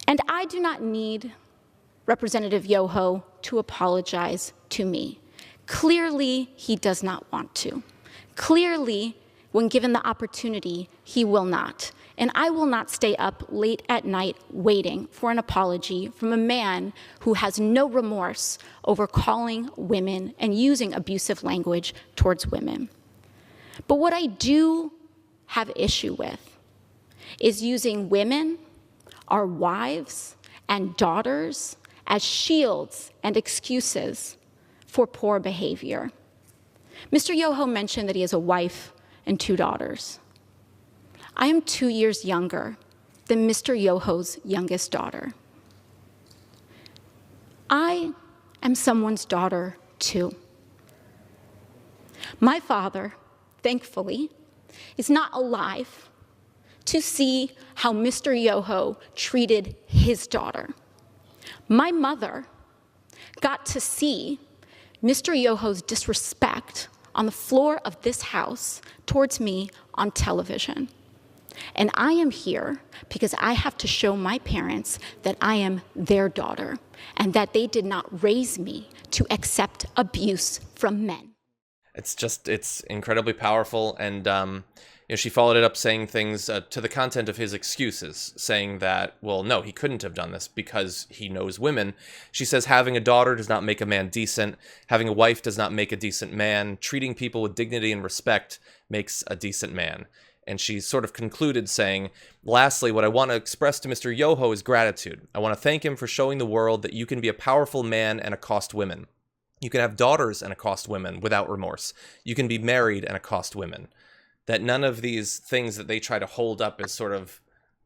And I do not need Representative Yoho to apologize to me. Clearly, he does not want to. Clearly, when given the opportunity, he will not. And I will not stay up late at night waiting for an apology from a man who has no remorse over calling women and using abusive language towards women. But what I do have issue with is using women, our wives and daughters, as shields and excuses for poor behavior. Mr. Yoho mentioned that he has a wife and 2 daughters. I am 2 years younger than Mr. Yoho's youngest daughter. I am someone's daughter too. My father, thankfully, is not alive to see how Mr. Yoho treated his daughter. My mother got to see Mr. Yoho's disrespect on the floor of this house towards me on television. And I am here because I have to show my parents that I am their daughter and that they did not raise me to accept abuse from men. It's incredibly powerful, and she followed it up saying things to the content of his excuses, saying that, well, no, he couldn't have done this because he knows women. She says having a daughter does not make a man decent. Having a wife does not make a decent man. Treating people with dignity and respect makes a decent man. And she sort of concluded saying, lastly, what I want to express to Mr. Yoho is gratitude. I want to thank him for showing the world that you can be a powerful man and accost women. You can have daughters and accost women without remorse. You can be married and accost women. That none of these things that they try to hold up as sort of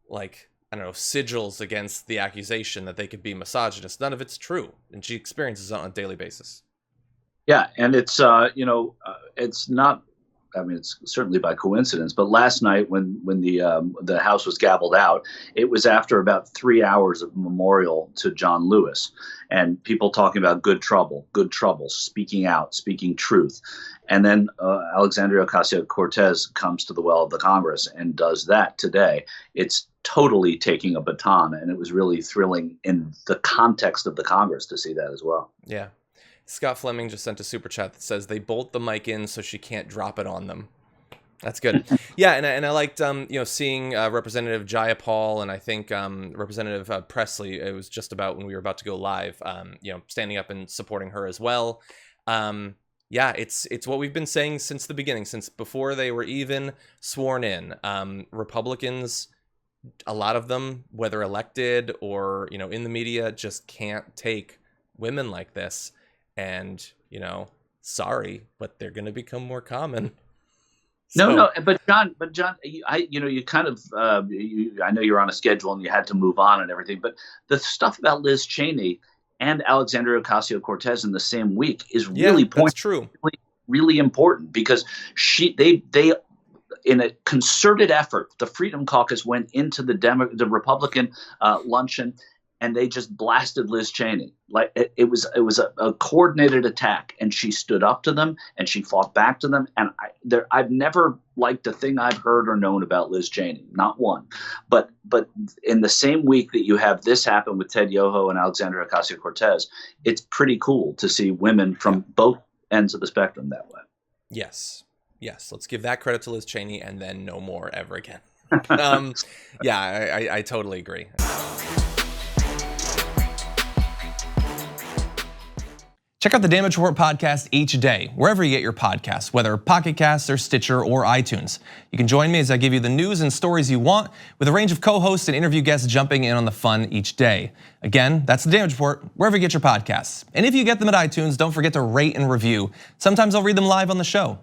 like, I don't know, sigils against the accusation that they could be misogynist, none of it's true. And she experiences it on a daily basis. Yeah, and it's, it's not, I mean, it's certainly by coincidence, but last night when the House was gabbled out, it was after about 3 hours of memorial to John Lewis and people talking about good trouble, speaking out, speaking truth. And then Alexandria Ocasio-Cortez comes to the well of the Congress and does that today. It's totally taking a baton, and it was really thrilling in the context of the Congress to see that as well. Yeah. Scott Fleming just sent a super chat that says they bolt the mic in so she can't drop it on them. That's good. Yeah, and I liked seeing Representative Jayapal and I think Representative Presley. It was just about when we were about to go live. Standing up and supporting her as well. Yeah, it's what we've been saying since the beginning, since before they were even sworn in. Republicans, a lot of them, whether elected or in the media, just can't take women like this. And, sorry, but they're going to become more common. No, but John, you kind of, I know you're on a schedule and you had to move on and everything, but the stuff about Liz Cheney and Alexandria Ocasio-Cortez in the same week is really that's true. Really important because they in a concerted effort, the Freedom Caucus went into the Republican luncheon. And they just blasted Liz Cheney. Like it was a coordinated attack, and she stood up to them and she fought back to them. And I've never liked a thing I've heard or known about Liz Cheney, not one. But in the same week that you have this happen with Ted Yoho and Alexandria Ocasio-Cortez, it's pretty cool to see women from both ends of the spectrum that way. Yes, let's give that credit to Liz Cheney, and then no more ever again. I totally agree. Check out the Damage Report podcast each day, wherever you get your podcasts, whether Pocket Casts or Stitcher or iTunes. You can join me as I give you the news and stories you want, with a range of co-hosts and interview guests jumping in on the fun each day. Again, that's the Damage Report, wherever you get your podcasts. And if you get them at iTunes, don't forget to rate and review. Sometimes I'll read them live on the show.